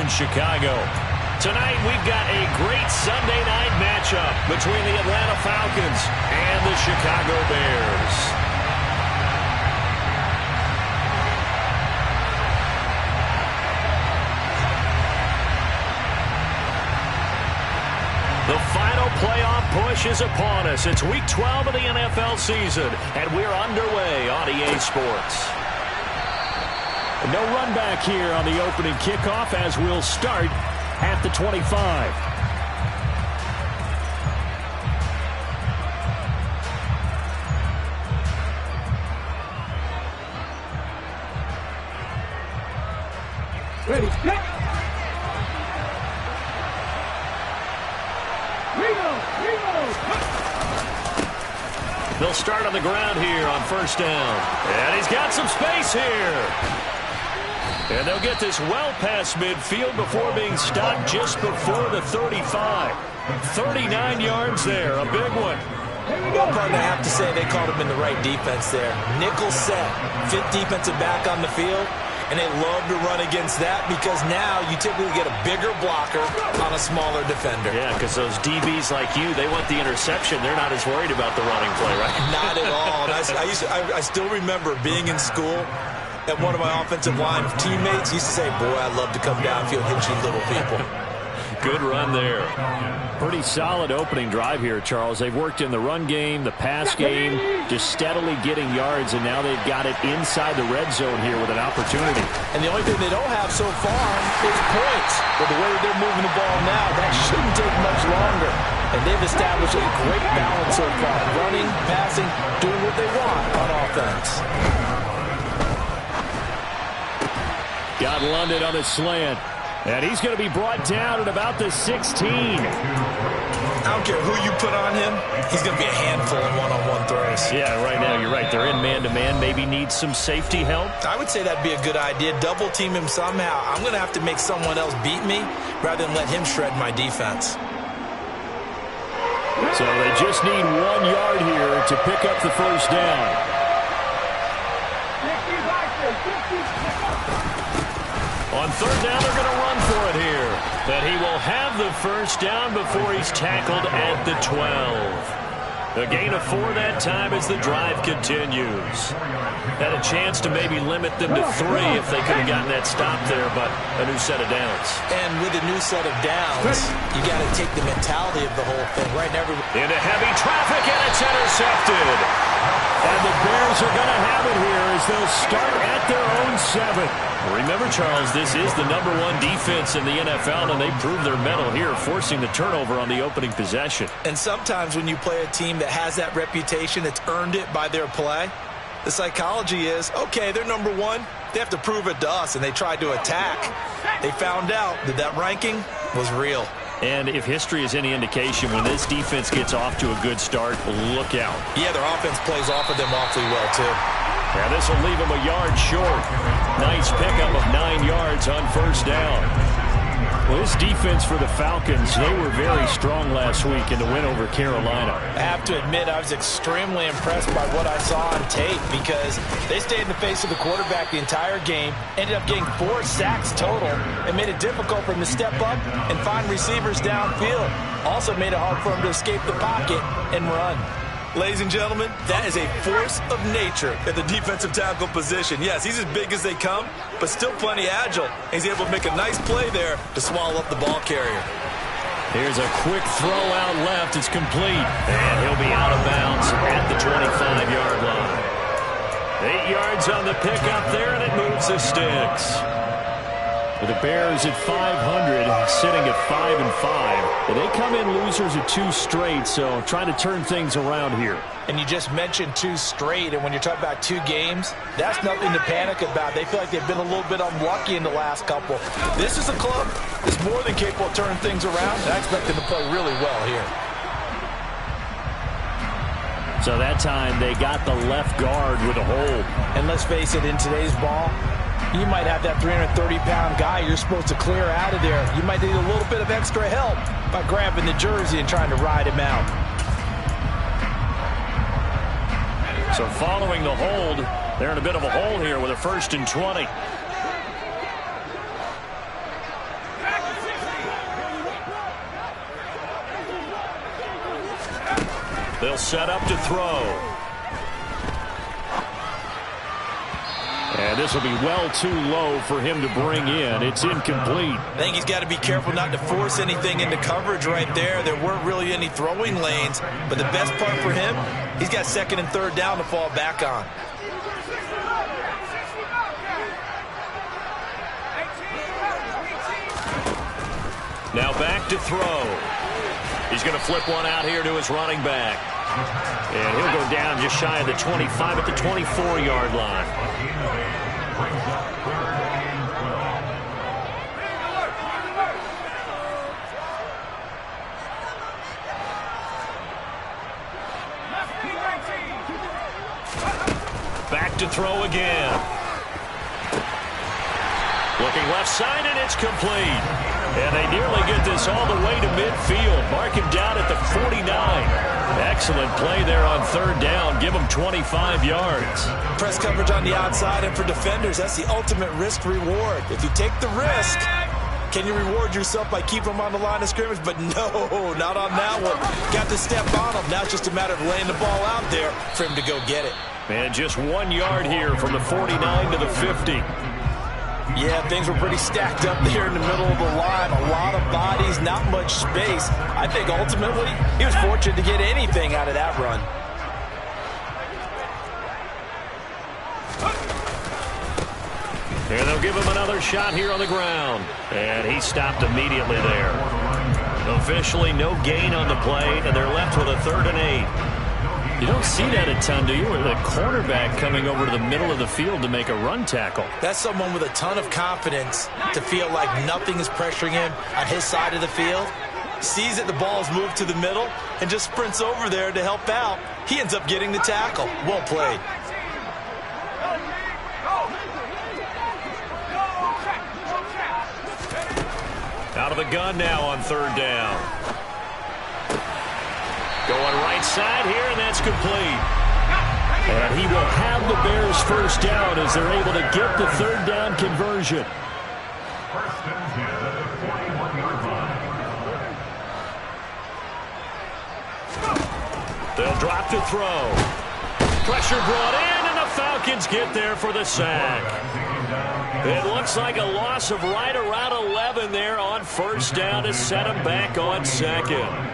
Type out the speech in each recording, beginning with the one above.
in Chicago. Tonight, we've got a great Sunday night matchup between the Atlanta Falcons and the Chicago Bears. The final playoff push is upon us. It's Week 12 of the NFL season, and we're underway on EA Sports. No run back here on the opening kickoff as we'll start at the 25. Ready, go! They'll start on the ground here on first down. And he's got some space here. And they'll get this well past midfield before being stopped just before the 35. 39 yards there, a big one. Well, partner, I have to say they called him in the right defense there. Nickel set, fifth defensive back on the field. And they love to run against that because now you typically get a bigger blocker on a smaller defender. Yeah, because those DBs like you, they want the interception. They're not as worried about the running play, right? Not at all. And I still remember being in school, and one of my offensive line teammates used to say, boy, I'd love to come downfield and hit you little people. Good run there. Pretty solid opening drive here, Charles. They've worked in the run game, the pass game, just steadily getting yards, and now they've got it inside the red zone here with an opportunity. And the only thing they don't have so far is points. But the way that they're moving the ball now, that shouldn't take much longer. And they've established a great balance so far. Running, passing, doing what they want on offense. Got London on the slant. And he's going to be brought down at about the 16. I don't care who you put on him. He's going to be a handful in one-on-one throws. Yeah, right now you're right. They're in man-to-man. Maybe need some safety help. I would say that'd be a good idea. Double team him somehow. I'm going to have to make someone else beat me rather than let him shred my defense. So they just need 1 yard here to pick up the first down. On third down, they're going to run for it here. But he will have the first down before he's tackled at the 12. A gain of 4 that time as the drive continues. Had a chance to maybe limit them to 3 if they could have gotten that stop there, but a new set of downs. And with a new set of downs, you got to take the mentality of the whole thing. Right now, into heavy traffic, and it's intercepted. And the Bears are going to have it here as they'll start at their own 7. Remember, Charles, this is the #1 defense in the NFL, and they prove their mettle here, forcing the turnover on the opening possession. And sometimes when you play a team that has that reputation, that's earned it by their play, the psychology is, okay, they're #1. They have to prove it to us, and they tried to attack. They found out that that ranking was real. And if history is any indication, when this defense gets off to a good start, look out. Yeah, their offense plays off of them awfully well, too. Yeah, this will leave him a yard short. Nice pickup of 9 yards on first down. Well, this defense for the Falcons, they were very strong last week in the win over Carolina. I have to admit, I was extremely impressed by what I saw on tape because they stayed in the face of the quarterback the entire game, ended up getting 4 sacks total, and made it difficult for him to step up and find receivers downfield. Also made it hard for him to escape the pocket and run. Ladies and gentlemen, that is a force of nature at the defensive tackle position. Yes, he's as big as they come, but still plenty agile. He's able to make a nice play there to swallow up the ball carrier. Here's a quick throw out left. It's complete. And he'll be out of bounds at the 25-yard line. 8 yards on the pickup there, and it moves the sticks. With the Bears at 500, sitting at 5-5. And they come in losers of 2 straight, so trying to turn things around here. And you just mentioned 2 straight, and when you're talking about 2 games, that's nothing to panic about. They feel like they've been a little bit unlucky in the last couple. This is a club that's more than capable of turning things around, and I expect them to play really well here. So that time they got the left guard with a hold. And let's face it, in today's ball, you might have that 330-pound guy you're supposed to clear out of there. You might need a little bit of extra help by grabbing the jersey and trying to ride him out. So following the hold, they're in a bit of a hole here with a 1st and 20. They'll set up to throw. And this will be well too low for him to bring in. It's incomplete. I think he's got to be careful not to force anything into coverage right there. There weren't really any throwing lanes. But the best part for him, he's got second and third down to fall back on. Now back to throw. He's going to flip one out here to his running back. And he'll go down just shy of the 25 at the 24-yard line. Back to throw again. Looking left side, and it's complete. And they nearly get this all the way to midfield. Mark him down at the 49. Excellent play there on third down. Give him 25 yards. Press coverage on the outside, and for defenders, that's the ultimate risk-reward. If you take the risk, can you reward yourself by keeping them on the line of scrimmage? But no, not on that one. Got to step on them. Now it's just a matter of laying the ball out there for him to go get it. And just 1 yard here from the 49 to the 50. Yeah, things were pretty stacked up there in the middle of the line. A lot of bodies, not much space. I think ultimately he was fortunate to get anything out of that run. And they'll give him another shot here on the ground. And he stopped immediately there. Officially no gain on the play, and they're left with a 3rd and 8. You don't see that a ton, do you? With a cornerback coming over to the middle of the field to make a run tackle. That's someone with a ton of confidence to feel like nothing is pressuring him on his side of the field. Sees that the ball's moved to the middle and just sprints over there to help out. He ends up getting the tackle. Well played. Out of the gun now on 3rd down. Going right side here, and that's complete. And he will have the Bears first down as they're able to get the 3rd down conversion. They'll drop to throw. Pressure brought in, and the Falcons get there for the sack. It looks like a loss of right around 11 there on 1st down to set them back on 2nd.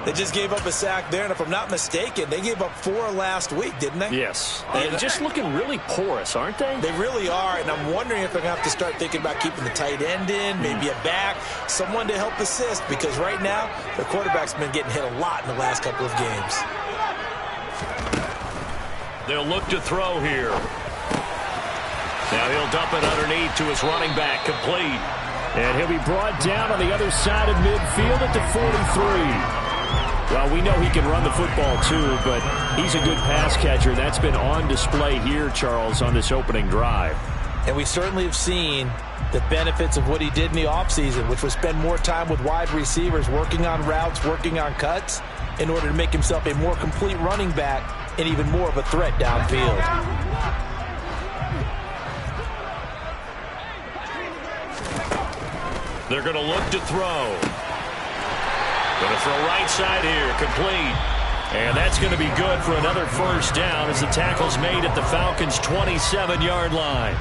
They just gave up a sack there, and if I'm not mistaken, they gave up 4 last week, didn't they? Yes. And just looking really porous, aren't they? They really are, and I'm wondering if they're going to have to start thinking about keeping the tight end in, maybe a back, someone to help assist, because right now, their quarterback's been getting hit a lot in the last couple of games. They'll look to throw here. Now he'll dump it underneath to his running back, complete. And he'll be brought down on the other side of midfield at the 43. Well, we know he can run the football, too, but he's a good pass catcher. That's been on display here, Charles, on this opening drive. And we certainly have seen the benefits of what he did in the offseason, which was spend more time with wide receivers, working on routes, working on cuts, in order to make himself a more complete running back and even more of a threat downfield. They're going to look to throw. Going to throw right side here, complete. And that's going to be good for another 1st down as the tackle's made at the Falcons' 27-yard line.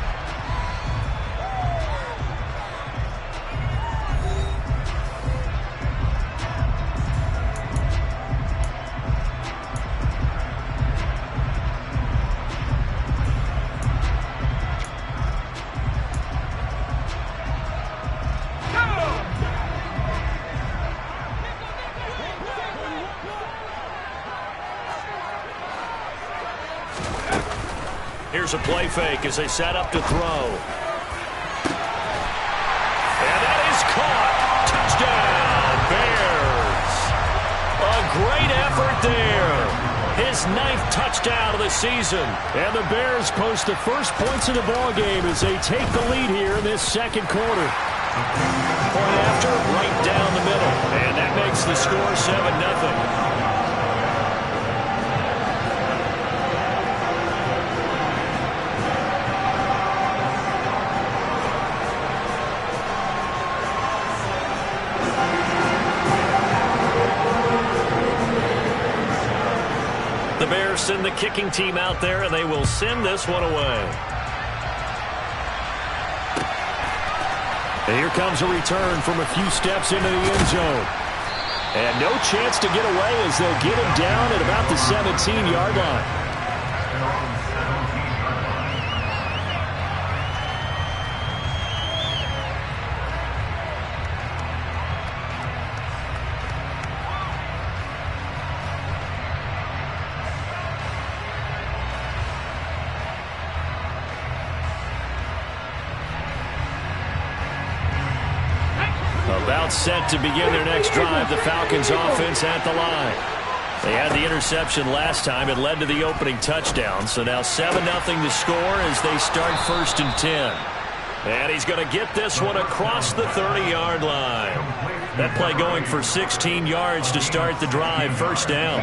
Here's a play fake as they set up to throw. And that is caught. Touchdown, Bears. A great effort there. His 9th touchdown of the season. And the Bears post the first points of the ballgame as they take the lead here in this 2nd quarter. Point after, right down the middle. And that makes the score 7-0. Emerson, the kicking team out there, and they will send this one away. And here comes a return from a few steps into the end zone. And no chance to get away as they'll get him down at about the 17-yard line. About set to begin their next drive, the Falcons offense at the line. They had the interception last time. It led to the opening touchdown. So now 7-0 to score as they start 1st and 10. And he's going to get this one across the 30-yard line. That play going for 16 yards to start the drive, 1st down.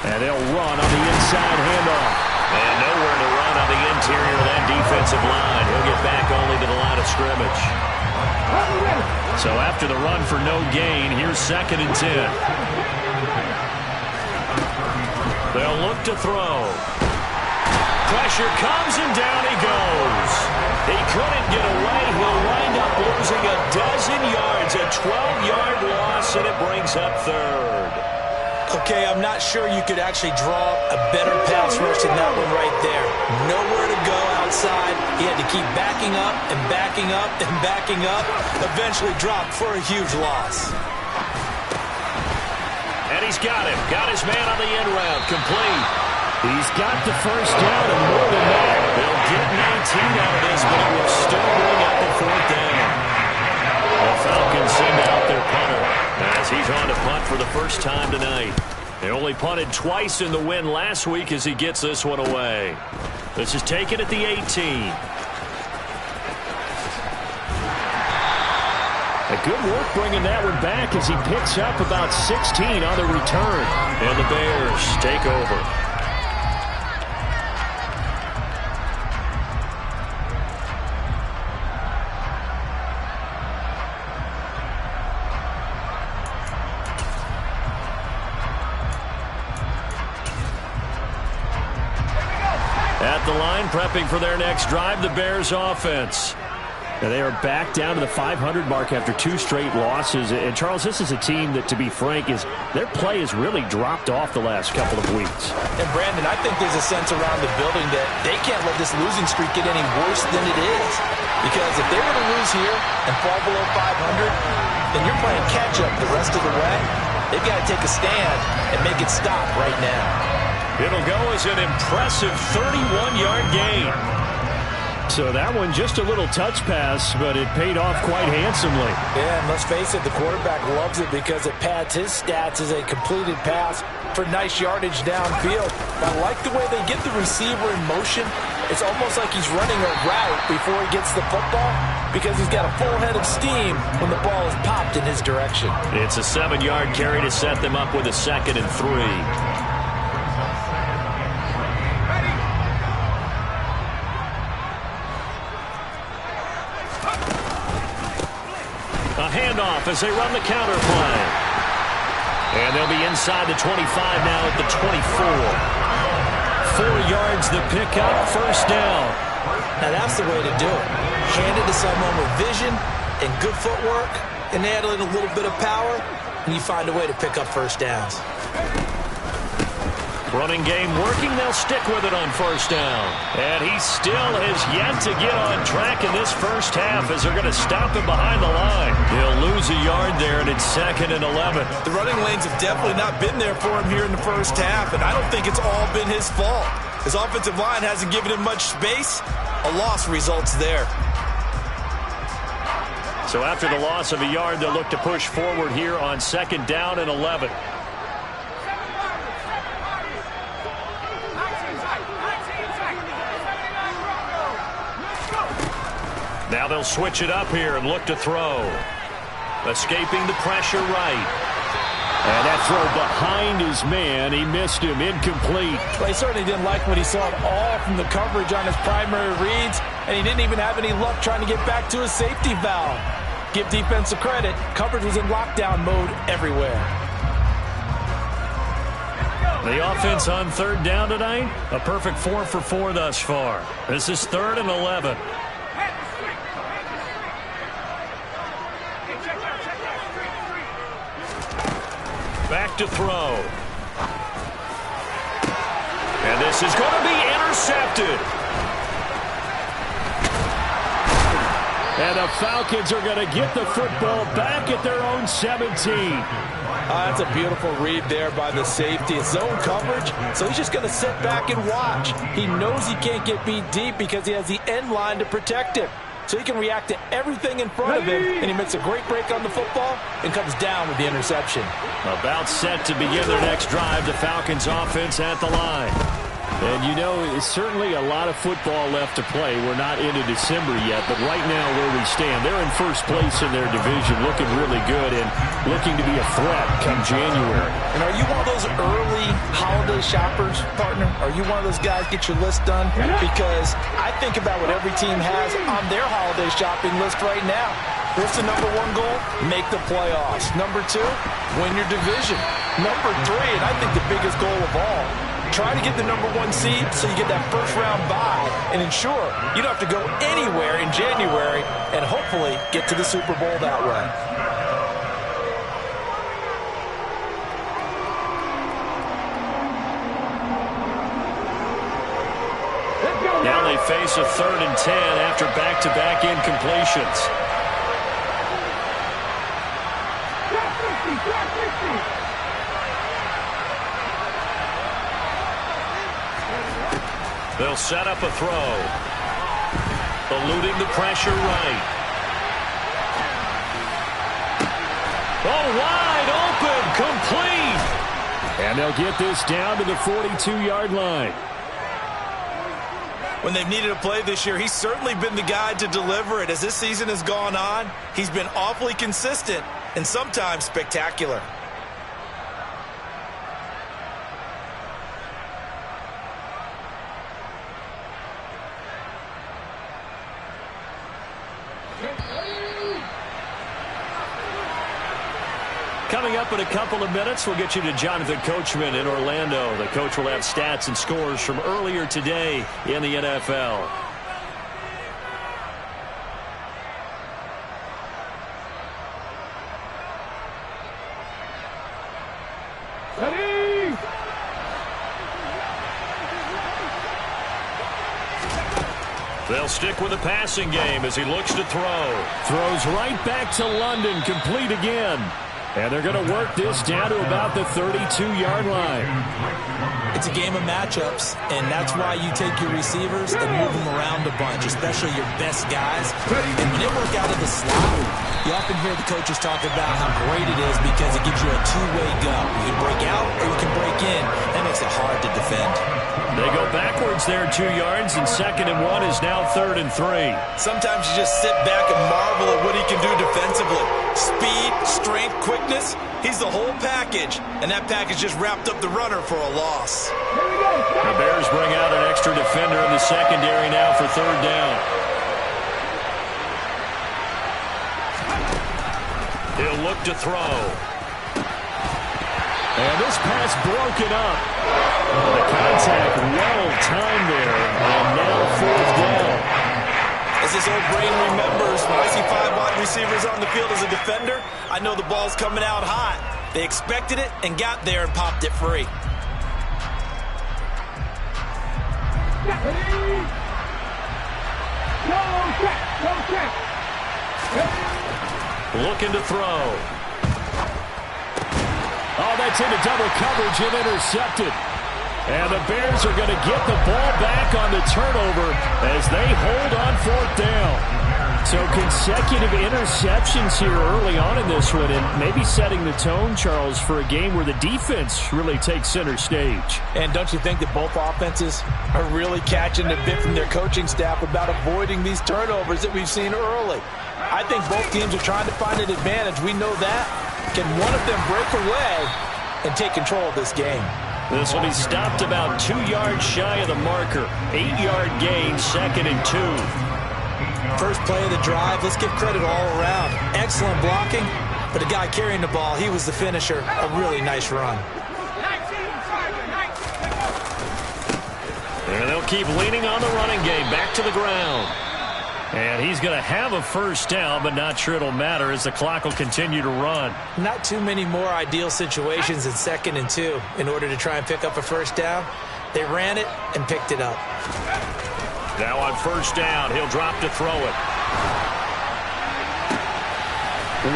And they'll run on the inside handoff. And nowhere to run on the interior of that defensive line. He'll get back only to the line of scrimmage. So after the run for no gain, here's 2nd and 10. They'll look to throw. Pressure comes and down he goes. He couldn't get away. He'll wind up losing a dozen yards, a 12-yard loss, and it brings up 3rd. Okay, I'm not sure you could actually draw a better pass rush than that one right there. Nowhere to go outside. He had to keep backing up and backing up and backing up. Eventually dropped for a huge loss. And he's got him. Got his man on the end route. Complete. He's got the 1st down and more than that. They'll get 19 out of this, but it will still bring up the 4th down. The Falcons send out their punter as he's on to punt for the first time tonight. They only punted twice in the win last week as he gets this one away. This is taken at the 18. A good work bringing that one back as he picks up about 16 on the return. And the Bears take over. At the line, prepping for their next drive, the Bears offense. And they are back down to the 500 mark after 2 straight losses. And, Charles, this is a team that, to be frank, their play has really dropped off the last couple of weeks. And, Brandon, I think there's a sense around the building that they can't let this losing streak get any worse than it is. Because if they were to lose here and fall below 500, then you're playing catch-up the rest of the way. They've got to take a stand and make it stop right now. It'll go as an impressive 31-yard gain. So that one just a little touch pass, but it paid off quite handsomely. Yeah, and let's face it, the quarterback loves it because it pads his stats as a completed pass for nice yardage downfield. I like the way they get the receiver in motion. It's almost like he's running a route before he gets the football because he's got a full head of steam when the ball is popped in his direction. It's a 7-yard carry to set them up with a 2nd and 3. A handoff as they run the counter play. And they'll be inside the 25 now at the 24. 4 yards the pickup, 1st down. Now that's the way to do it. Hand it to someone with vision and good footwork and add in a little bit of power, and you find a way to pick up 1st downs. Running game working. They'll stick with it on 1st down. And he still has yet to get on track in this 1st half as they're going to stop him behind the line. He'll lose a yard there, and it's 2nd and 11. The running lanes have definitely not been there for him here in the 1st half, and I don't think it's all been his fault. His offensive line hasn't given him much space. A loss results there. So after the loss of a yard, they'll look to push forward here on 2nd down and 11. Now they'll switch it up here and look to throw. Escaping the pressure right. And that throw behind his man. He missed him. Incomplete. Well, he certainly didn't like what he saw at all from the coverage on his primary reads, and he didn't even have any luck trying to get back to his safety valve. Give defense credit. Coverage was in lockdown mode everywhere. The offense on third down tonight, a perfect 4 for 4 thus far. This is 3rd and 11. Back to throw. And this is going to be intercepted. And the Falcons are going to get the football back at their own 17. That's a beautiful read there by the safety. It's zone coverage, so he's just going to sit back and watch. He knows he can't get beat deep because he has the end line to protect him. So he can react to everything in front of him, and he makes a great break on the football and comes down with the interception. About set to begin their next drive, the Falcons offense at the line. And you know, it's certainly a lot of football left to play. We're not into December yet, but right now where we stand, they're in first place in their division, looking really good and looking to be a threat come January. And are you one of those early holiday shoppers, partner? Are you one of those guys get your list done? Because I think about what every team has on their holiday shopping list right now. What's the number 1 goal? Make the playoffs. Number 2, win your division. Number 3, and I think the biggest goal of all, try to get the number 1 seed so you get that first round bye and ensure you don't have to go anywhere in January and hopefully get to the Super Bowl that way. Now they face a 3rd and 10 after back-to-back incompletions. They'll set up a throw. Eluding the pressure right. Oh, wide open, complete. And they'll get this down to the 42-yard line. When they've needed a play this year, he's certainly been the guy to deliver it. As this season has gone on, he's been awfully consistent and sometimes spectacular. Coming up in a couple of minutes, we'll get you to Jonathan Coachman in Orlando. The coach will have stats and scores from earlier today in the NFL. Ready? They'll stick with the passing game as he looks to throw. Throws right back to London, complete again. And they're going to work this down to about the 32-yard line. It's a game of matchups, and that's why you take your receivers and move them around a bunch, especially your best guys. And when they work out of the slot, you often hear the coaches talk about how great it is because it gives you a two-way go. You can break out or you can break in. That makes it hard to defend. They go backwards there 2 yards, and 2nd and 1 is now 3rd and 3. Sometimes you just sit back and marvel at what he can do defensively. Speed, strength, quickness, he's the whole package. And that package just wrapped up the runner for a loss. The Bears bring out an extra defender in the secondary now for 3rd down. He'll look to throw. And this pass broken up. The contact well timed there, and now 4th down. As this old brain remembers, when I see 5 wide receivers on the field as a defender, I know the ball's coming out hot. They expected it and got there and popped it free. Looking to throw. Oh, that's into double coverage and intercepted. And the Bears are going to get the ball back on the turnover as they hold on 4th down. So consecutive interceptions here early on in this one, and maybe setting the tone, Charles, for a game where the defense really takes center stage. And don't you think that both offenses are really catching a bit from their coaching staff about avoiding these turnovers that we've seen early? I think both teams are trying to find an advantage. We know that. Can one of them break away and take control of this game? This will be stopped about 2 yards shy of the marker. 8-yard gain, 2nd and 2. First play of the drive, let's give credit all around. Excellent blocking, but the guy carrying the ball, he was the finisher. A really nice run. And they'll keep leaning on the running game. Back to the ground. And he's going to have a first down, but not sure it'll matter as the clock will continue to run. Not too many more ideal situations in 2nd and 2 in order to try and pick up a first down. They ran it and picked it up. Now on first down, he'll drop to throw it.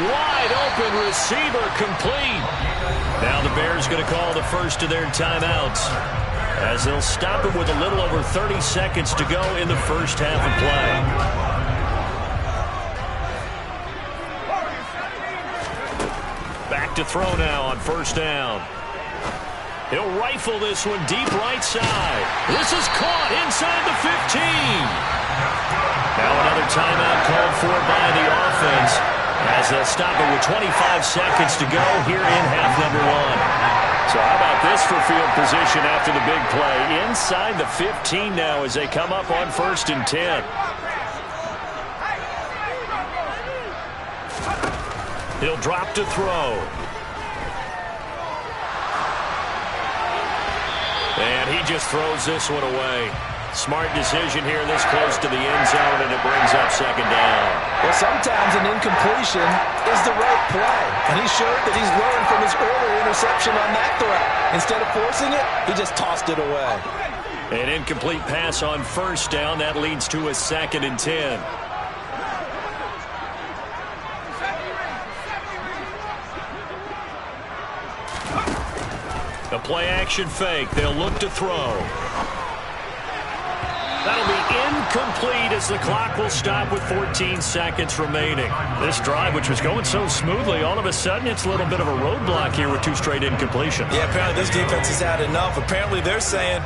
Wide open receiver, complete. Now the Bears going to call the first of their timeouts, as they'll stop him with a little over 30 seconds to go in the first half of play. Back to throw now on first down. He'll rifle this one deep right side. This is caught inside the 15. Now another timeout called for by the offense, as they'll stop it with 25 seconds to go here in half number 1. So how about this for field position after the big play? Inside the 15 now as they come up on 1st and 10. He'll drop to throw. And he just throws this one away. Smart decision here this close to the end zone, and it brings up 2nd down. Well, sometimes an incompletion is the right play. And he showed that he's learned from his earlier interception on that throw. Instead of forcing it, he just tossed it away. An incomplete pass on first down. That leads to a 2nd and 10. A play-action fake. They'll look to throw. That'll be incomplete as the clock will stop with 14 seconds remaining. This drive, which was going so smoothly, all of a sudden it's a little bit of a roadblock here with 2 straight incompletions. Yeah, apparently this defense has had enough. Apparently they're saying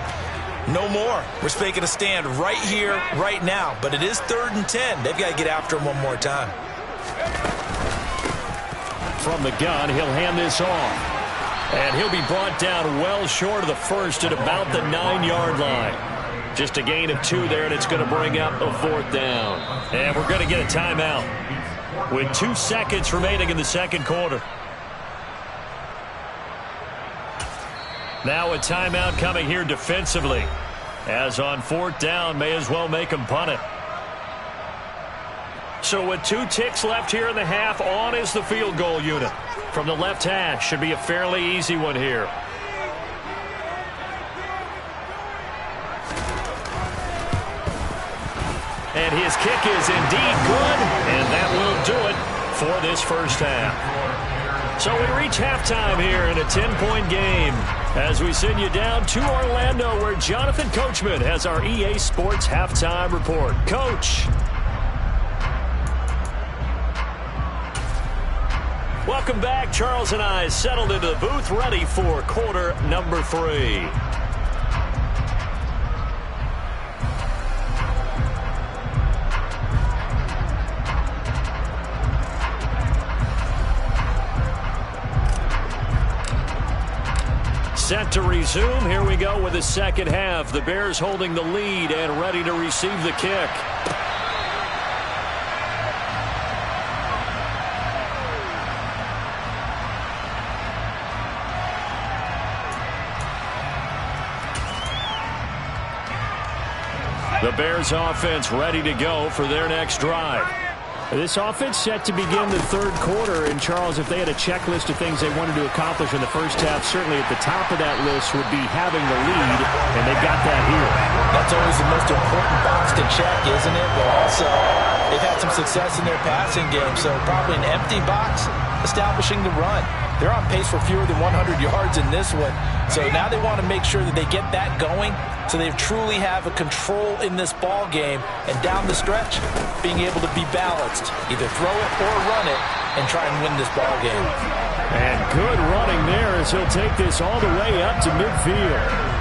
no more. We're making a stand right here, right now. But it is 3rd and 10. They've got to get after him one more time. From the gun, he'll hand this off. And he'll be brought down well short of the first at about the 9-yard line. Just a gain of 2 there, and it's going to bring up a 4th down. And we're going to get a timeout with 2 seconds remaining in the 2nd quarter. Now a timeout coming here defensively, as on 4th down, may as well make them punt it. So with 2 ticks left here in the half, on is the field goal unit. From the left hash, should be a fairly easy one here. And his kick is indeed good, and that will do it for this first half. So we reach halftime here in a 10-point game as we send you down to Orlando, where Jonathan Coachman has our EA Sports halftime report. Coach. Welcome back. Charles and I settled into the booth, ready for quarter number 3. Set to resume. Here we go with the second half. The Bears holding the lead and ready to receive the kick. The Bears offense ready to go for their next drive. This offense set to begin the 3rd quarter. And, Charles, if they had a checklist of things they wanted to accomplish in the first half, certainly at the top of that list would be having the lead, and they got that here. That's always the most important box to check, isn't it? But also, they've had some success in their passing game, so probably an empty box establishing the run. They're on pace for fewer than 100 yards in this one. So now they want to make sure that they get that going so they truly have a control in this ball game. And down the stretch, being able to be balanced. Either throw it or run it and try and win this ball game. And good running there as he'll take this all the way up to midfield.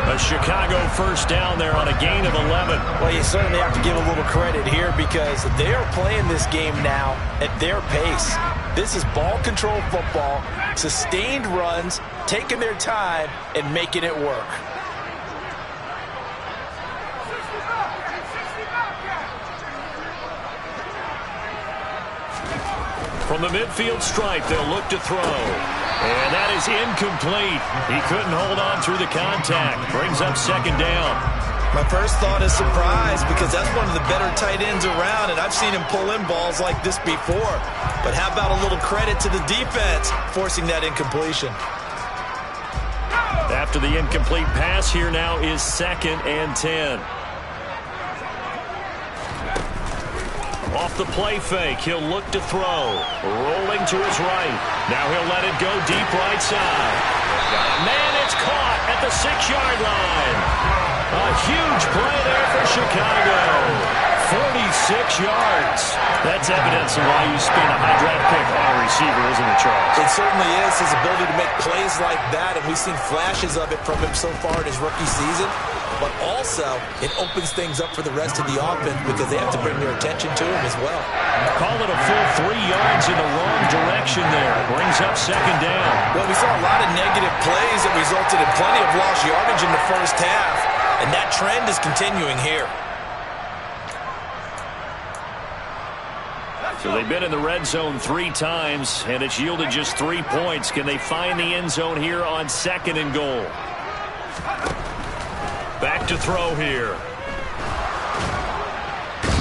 A Chicago first down there on a gain of 11. Well, you certainly have to give a little credit here because they are playing this game now at their pace. This is ball control football, sustained runs, taking their time, and making it work. From the midfield stripe, they'll look to throw. And that is incomplete. He couldn't hold on through the contact. Brings up second down. My first thought is surprise, because that's one of the better tight ends around, and I've seen him pull in balls like this before. But how about a little credit to the defense forcing that incompletion? After the incomplete pass, here now is 2nd and 10. Off the play fake, he'll look to throw. Rolling to his right. Now he'll let it go deep right side. Got a man, it's caught at the 6-yard line. A huge play there for Chicago. 46 yards. That's evidence of why you spend a high draft pick on a receiver, isn't it, Charles? It certainly is, his ability to make plays like that, and we've seen flashes of it from him so far in his rookie season. But also, it opens things up for the rest of the offense because they have to bring their attention to him as well. Call it a full 3 yards in the wrong direction there. Brings up second down. Well, we saw a lot of negative plays that resulted in plenty of lost yardage in the first half, and that trend is continuing here. So they've been in the red zone 3 times, and it's yielded just 3 points. Can they find the end zone here on 2nd and goal? Back to throw here.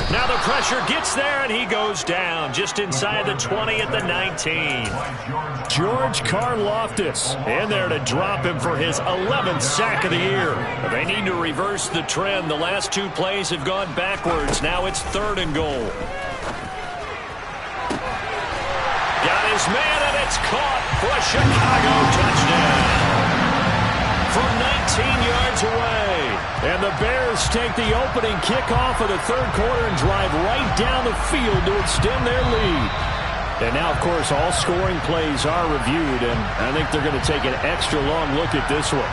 Now the pressure gets there, and he goes down just inside the 20 at the 19. George Karlaftis in there to drop him for his 11th sack of the year. They need to reverse the trend. The last 2 plays have gone backwards. Now it's 3rd and goal. Got his man, and it's caught for a Chicago touchdown. From 19 yards away. And the Bears take the opening kickoff of the 3rd quarter and drive right down the field to extend their lead. And now, of course, all scoring plays are reviewed, and I think they're going to take an extra long look at this one.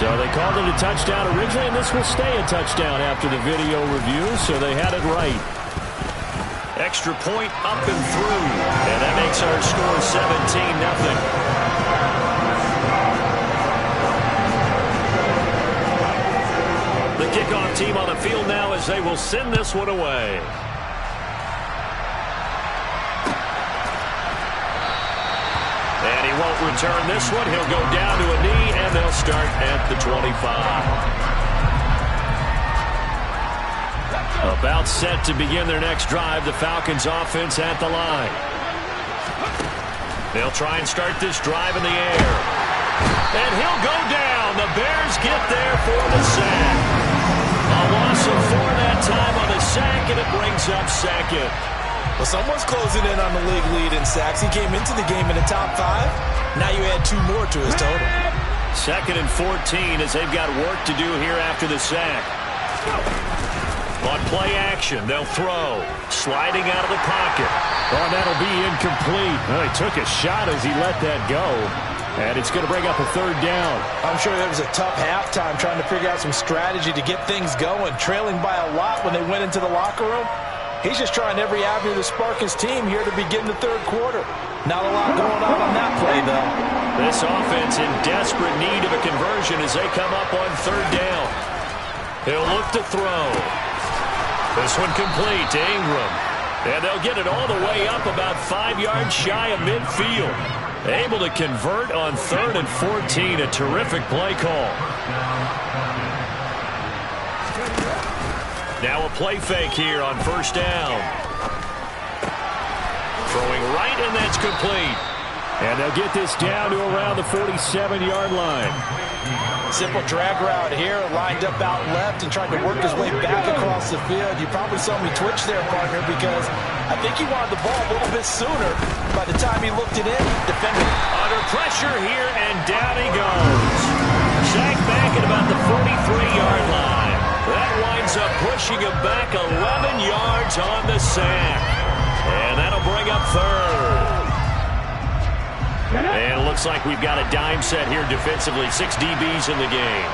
So they called it a touchdown originally, and this will stay a touchdown after the video review, so they had it right. Extra point up and through, and that makes our score 17-0. The kickoff team on the field now as they will send this one away. And he won't return this one. He'll go down to a knee, and they'll start at the 25. About set to begin their next drive. The Falcons offense at the line. They'll try and start this drive in the air. And he'll go down. The Bears get there for the sack. A loss of 4 that time on the sack, and it brings up 2nd. Well, someone's closing in on the league lead in sacks. He came into the game in the top 5. Now you add 2 more to his total. 2nd and 14 as they've got work to do here after the sack. On play action, they'll throw. Sliding out of the pocket. Oh, that'll be incomplete. Well, he took a shot as he let that go. And it's going to bring up a 3rd down. I'm sure it was a tough halftime trying to figure out some strategy to get things going. Trailing by a lot when they went into the locker room. He's just trying every avenue to spark his team here to begin the 3rd quarter. Not a lot going on that play, though. This offense in desperate need of a conversion as they come up on 3rd down. He'll look to throw. This one complete to Ingram. And they'll get it all the way up about 5 yards shy of midfield. Able to convert on 3rd and 14. A terrific play call. Now a play fake here on 1st down. Throwing right, and that's complete. And they'll get this down to around the 47-yard line. Simple drag route here, lined up out left and tried to work his way back across the field. You probably saw me twitch there, partner, because I think he wanted the ball a little bit sooner. By the time he looked it in, defender under pressure here, and down he goes. Sacked back at about the 43-yard line. That winds up pushing him back 11 yards on the sack. And that'll bring up 3rd. And it looks like we've got a dime set here defensively. 6 DBs in the game.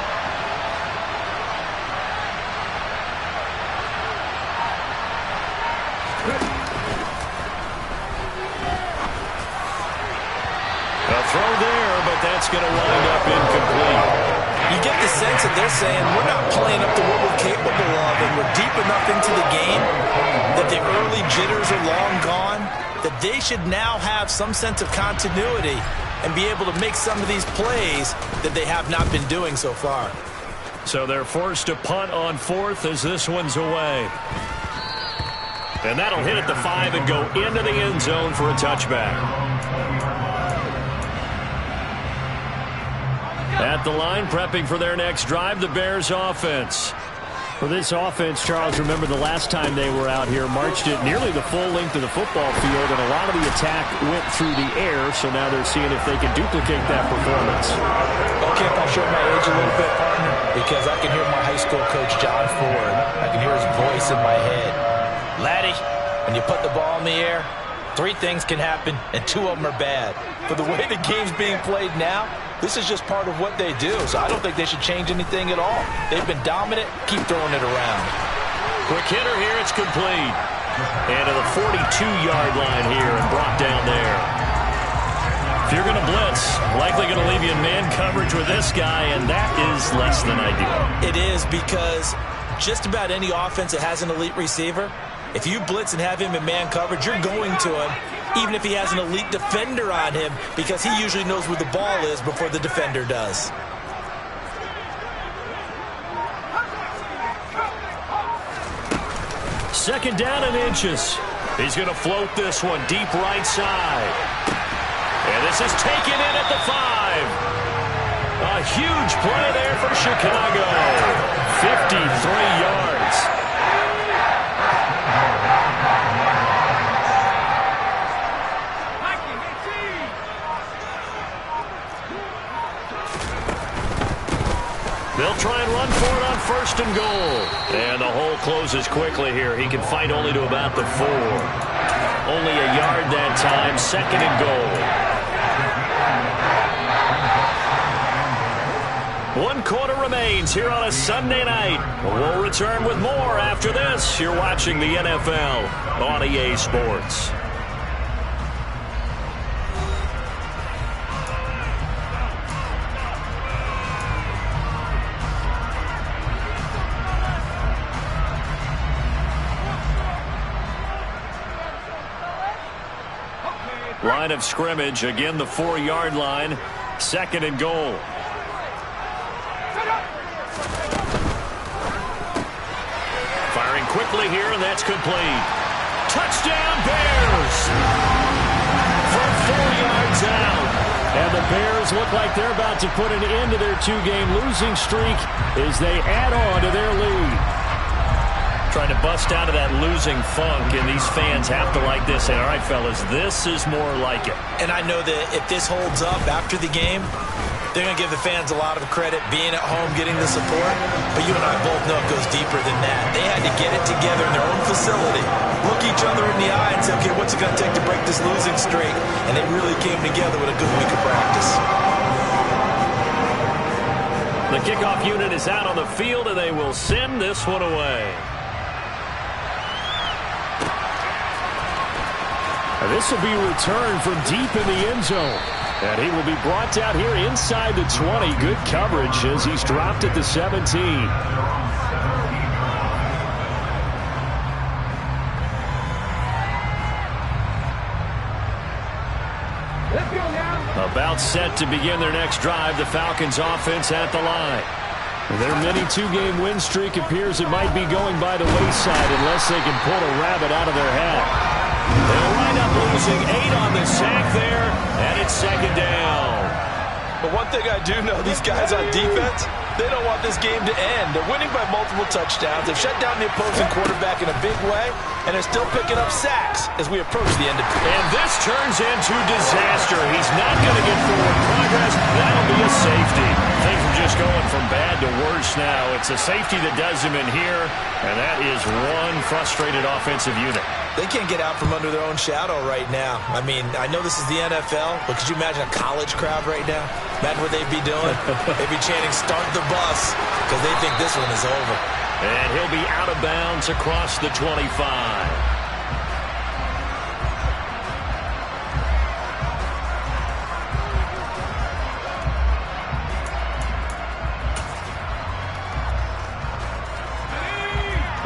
A throw there, but that's going to wind up incomplete. You get the sense that they're saying we're not playing up to what we're capable of, and we're deep enough into the game that that the early jitters are long gone, that they should now have some sense of continuity and be able to make some of these plays that they have not been doing so far. So they're forced to punt on fourth as this one's away. And that'll hit at the 5 and go into the end zone for a touchback. At the line, prepping for their next drive, the Bears offense. For this offense, Charles, remember the last time they were out here, marched it nearly the full length of the football field, and a lot of the attack went through the air, so now they're seeing if they can duplicate that performance. Okay, I'll show my age a little bit, partner, because I can hear my high school coach, John Ford. I can hear his voice in my head. Laddie, when you put the ball in the air, 3 things can happen, and 2 of them are bad. But the way the game's being played now, this is just part of what they do, so I don't think they should change anything at all. They've been dominant. Keep throwing it around. Quick hitter here. It's complete. And to the 42-yard line here and brought down there. If you're going to blitz, likely going to leave you in man coverage with this guy, and that is less than ideal. It is, because just about any offense that has an elite receiver, if you blitz and have him in man coverage, you're going to him, even if he has an elite defender on him, because he usually knows where the ball is before the defender does. Second down and inches. He's going to float this one deep right side. And this is taken in at the 5. A huge play there for Chicago. 53 yards. They'll try and run for it on 1st and goal. And the hole closes quickly here. He can fight only to about the 4. Only a yard that time. 2nd and goal. 1 quarter remains here on a Sunday night. We'll return with more after this. You're watching the NFL on EA Sports. Line of scrimmage, again the 4-yard line, 2nd and goal. Firing quickly here, and that's complete. Touchdown, Bears! From 4 yards out. And the Bears look like they're about to put an end to their 2-game losing streak as they add on to their lead. Trying to bust out of that losing funk, and these fans have to like this. And all right, fellas, this is more like it. And I know that if this holds up after the game, they're going to give the fans a lot of credit, being at home, getting the support. But you and I both know it goes deeper than that. They had to get it together in their own facility, look each other in the eye and say, okay, what's it going to take to break this losing streak? And they really came together with a good week of practice. The kickoff unit is out on the field, and they will send this one away. This will be returned from deep in the end zone. And he will be brought down here inside the 20. Good coverage as he's dropped at the 17. About set to begin their next drive, the Falcons offense at the line. Their mini 2-game win streak appears it might be going by the wayside unless they can pull a rabbit out of their hat. They'll wind up losing 8 on the sack there, and it's 2nd down. But one thing I do know, these guys on defense, they don't want this game to end. They're winning by multiple touchdowns. They've shut down the opposing quarterback in a big way, and they're still picking up sacks as we approach the end of the game. And this turns into disaster. He's not going to get forward progress. That'll be a safety. Things are just going from bad to worse now. It's a safety that does him in here, and that is one frustrated offensive unit. They can't get out from under their own shadow right now. I mean, I know this is the NFL, but could you imagine a college crowd right now? Imagine what they'd be doing. They'd be chanting, "Start the bus," because they think this one is over. And he'll be out of bounds across the 25.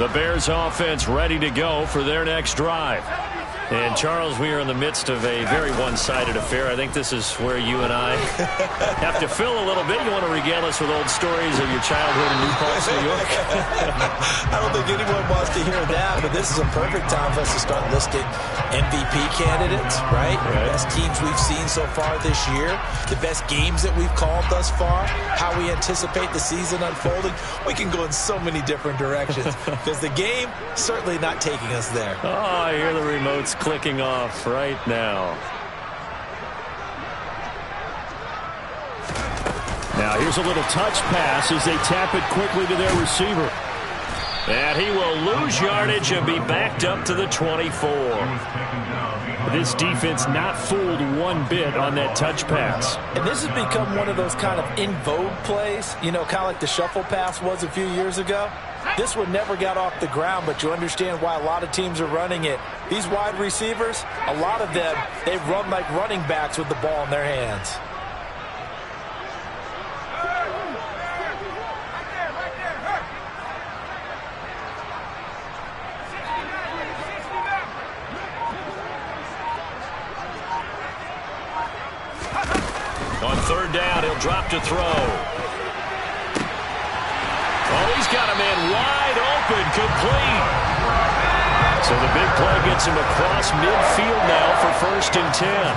The Bears offense ready to go for their next drive. And, Charles, we are in the midst of a very one-sided affair. I think this is where you and I have to fill a little bit. You want to regale us with old stories of your childhood in New Paltz, New York? I don't think anyone wants to hear that, but this is a perfect time for us to start listing MVP candidates, right? The best teams we've seen so far this year, the best games that we've called thus far, how we anticipate the season unfolding. We can go in so many different directions because the game certainly not taking us there. Oh, I hear the remotes clicking off right now. Now here's a little touch pass as they tap it quickly to their receiver. And he will lose yardage and be backed up to the 24. This defense not fooled one bit on that touch pass. And this has become one of those kind of in vogue plays, you know, kind of like the shuffle pass was a few years ago. This one never got off the ground, but you understand why a lot of teams are running it. These wide receivers, a lot of them, they run like running backs with the ball in their hands. On third down, he'll drop to throw. Oh, he's got a man wide open, complete. So the big play gets him across midfield now for 1st and 10.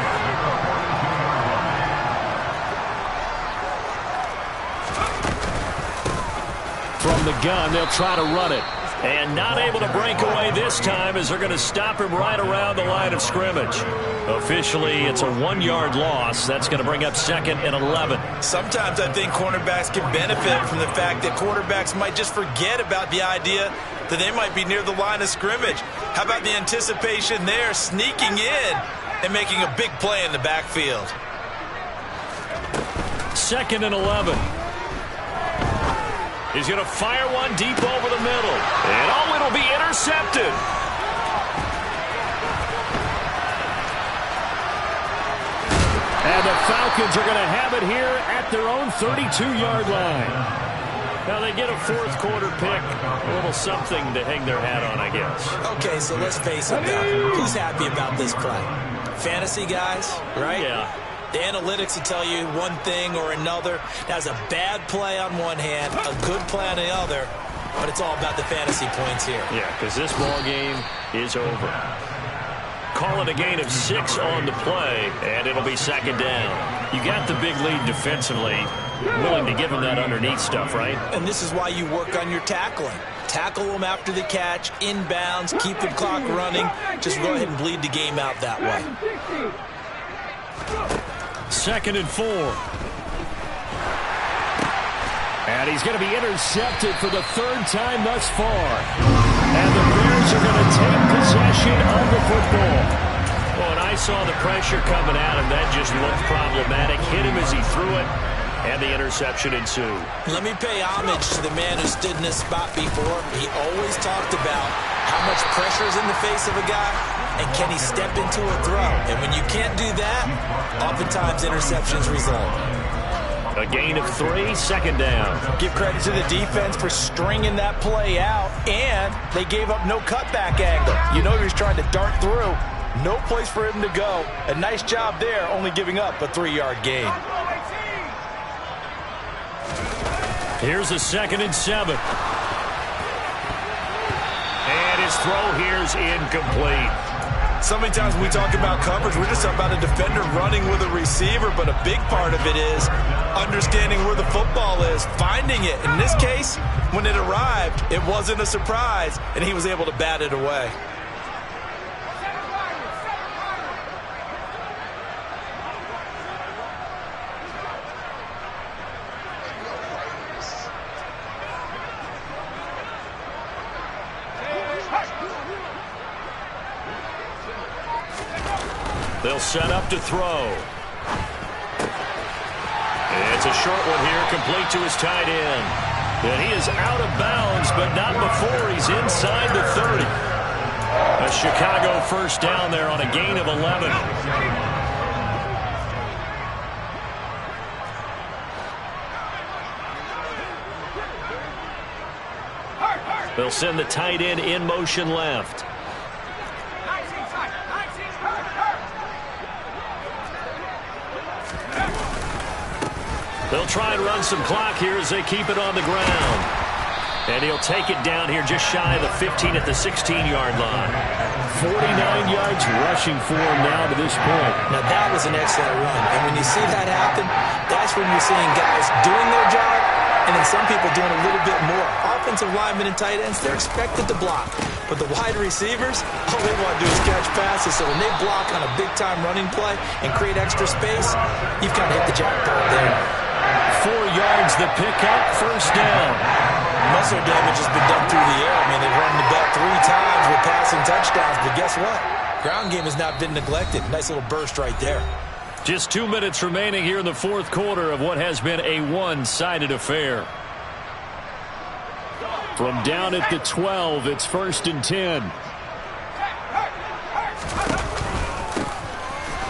From the gun, they'll try to run it. And not able to break away this time as they're going to stop him right around the line of scrimmage. Officially, it's a 1-yard loss. That's going to bring up 2nd and 11. Sometimes I think cornerbacks can benefit from the fact that quarterbacks might just forget about the idea that they might be near the line of scrimmage. How about the anticipation there, sneaking in and making a big play in the backfield? 2nd and 11. He's going to fire one deep over the middle. And oh, it'll be intercepted. And the Falcons are going to have it here at their own 32-yard line. Now they get a 4th quarter pick. A little something to hang their hat on, I guess. Okay, so let's face it now. Who's happy about this play? Fantasy guys, right? Yeah. The analytics will tell you one thing or another. That's a bad play on one hand, a good play on the other, but it's all about the fantasy points here. Yeah, because this ball game is over. Call it a gain of 6 on the play, and it'll be 2nd down. You got the big lead defensively, willing to give them that underneath stuff, right? And this is why you work on your tackling. Tackle them after the catch, inbounds, keep the clock running. Just go ahead and bleed the game out that way. 2nd and 4. And he's going to be intercepted for the 3rd time thus far. And the Bears are going to take possession of the football. Well, and I saw the pressure coming at him. That just looked problematic. Hit him as he threw it, and the interception ensued. Let me pay homage to the man who stood in this spot before. He always talked about how much pressure is in the face of a guy, and can he step into a throw? And when you can't do that, oftentimes interceptions result. A gain of 3, 2nd down. Give credit to the defense for stringing that play out, and they gave up no cutback angle. You know he was trying to dart through. No place for him to go. A nice job there, only giving up a 3-yard gain. Here's a 2nd and 7. And his throw here's incomplete. So many times when we talk about coverage, we're just about a defender running with a receiver, but a big part of it is understanding where the football is, finding it. In this case, when it arrived, it wasn't a surprise, and he was able to bat it away. They'll set up to throw. It's a short one here, complete to his tight end. And he is out of bounds, but not before he's inside the 30. A Chicago 1st down there on a gain of 11. They'll send the tight end in motion left. They'll try and run some clock here as they keep it on the ground. And he'll take it down here just shy of the 15 at the 16-yard line. 49 yards rushing for him now to this point. Now, that was an excellent run. And when you see that happen, that's when you're seeing guys doing their job and then some people doing a little bit more. Offensive linemen and tight ends, they're expected to block. But the wide receivers, all they want to do is catch passes. So when they block on a big-time running play and create extra space, you've kind of hit the jackpot there. 4 yards the pickup, first down. Muscle damage has been done through the air. I mean, they've run the ball 3 times with passing touchdowns, but guess what? Ground game has not been neglected. Nice little burst right there. Just 2 minutes remaining here in the fourth quarter of what has been a one-sided affair. From down at the 12, it's 1st and 10.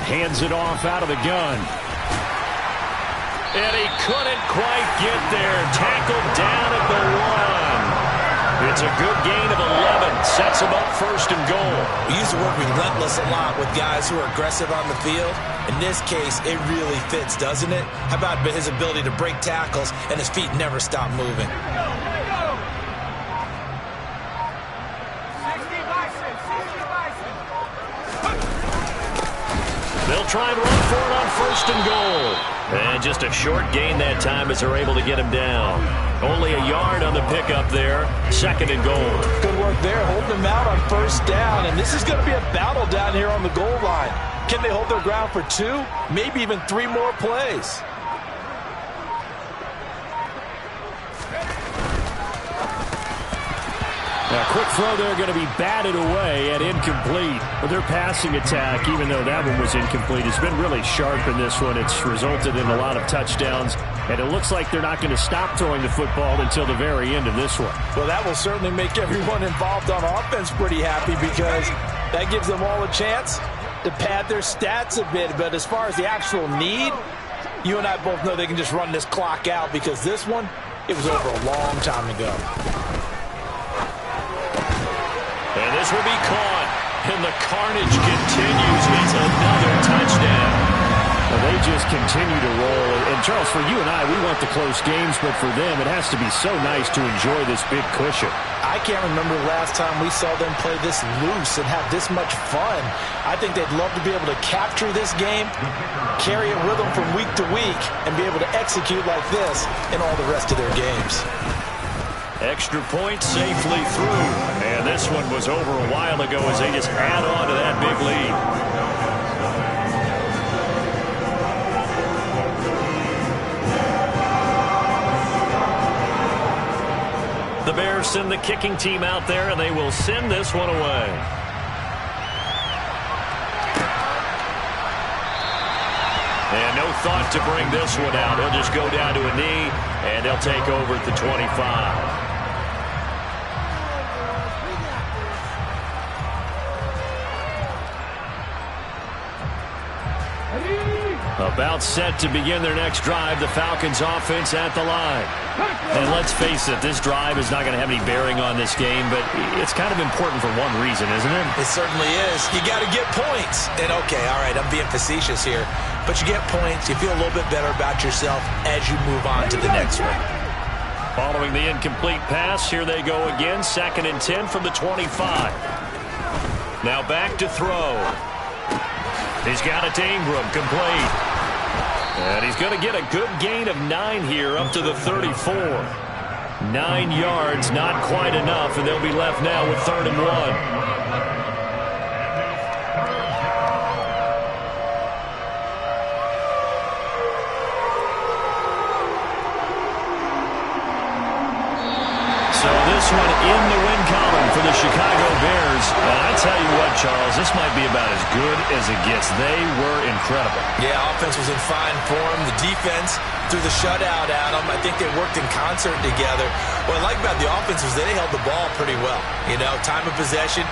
Hands it off out of the gun. And he couldn't quite get there. Tackled down at the 1. It's a good gain of 11. Sets him up 1st and goal. We used to work relentless a lot with guys who are aggressive on the field. In this case, it really fits, doesn't it? How about his ability to break tackles and his feet never stop moving? They'll try and run for it on 1st and goal. And just a short gain that time as they're able to get him down. Only a yard on the pickup there. 2nd and goal. Good work there, holding them out on 1st down. And this is going to be a battle down here on the goal line. Can they hold their ground for 2, maybe even 3 more plays? A quick throw there going to be batted away and incomplete. But their passing attack, even though that one was incomplete, has been really sharp in this one. It's resulted in a lot of touchdowns. And it looks like they're not going to stop throwing the football until the very end of this one. Well, that will certainly make everyone involved on offense pretty happy because that gives them all a chance to pad their stats a bit. But as far as the actual need, you and I both know they can just run this clock out because this one, it was over a long time ago. And this will be caught. And the carnage continues. It's another touchdown. Well, they just continue to roll. And, Charles, for you and I, we want the close games, but for them, it has to be so nice to enjoy this big cushion. I can't remember the last time we saw them play this loose and have this much fun. I think they'd love to be able to capture this game, carry it with them from week to week, and be able to execute like this in all the rest of their games. Extra point safely through. And this one was over a while ago as they just add on to that big lead. The Bears send the kicking team out there, and they will send this one away. And no thought to bring this one out. He'll just go down to a knee, and they'll take over at the 25. About set to begin their next drive, the Falcons offense at the line. And let's face it, this drive is not going to have any bearing on this game, but it's kind of important for one reason, isn't it? It certainly is. You got to get points. And okay, all right, I'm being facetious here, but you get points, you feel a little bit better about yourself as you move on to the next one. Following the incomplete pass, here they go again, 2nd and 10 from the 25. Now back to throw. He's got it to Ingram, complete. And he's going to get a good gain of 9 here up to the 34. 9 yards, not quite enough, and they'll be left now with 3rd and 1. So this one in the win column for the Chicago Bears. And I tell you what, Charles, this might be about as good as it gets. They were incredible. Yeah, offense was in fine form. The defense threw the shutout at them. I think they worked in concert together. What I like about the offense was they held the ball pretty well. You know, time of possession,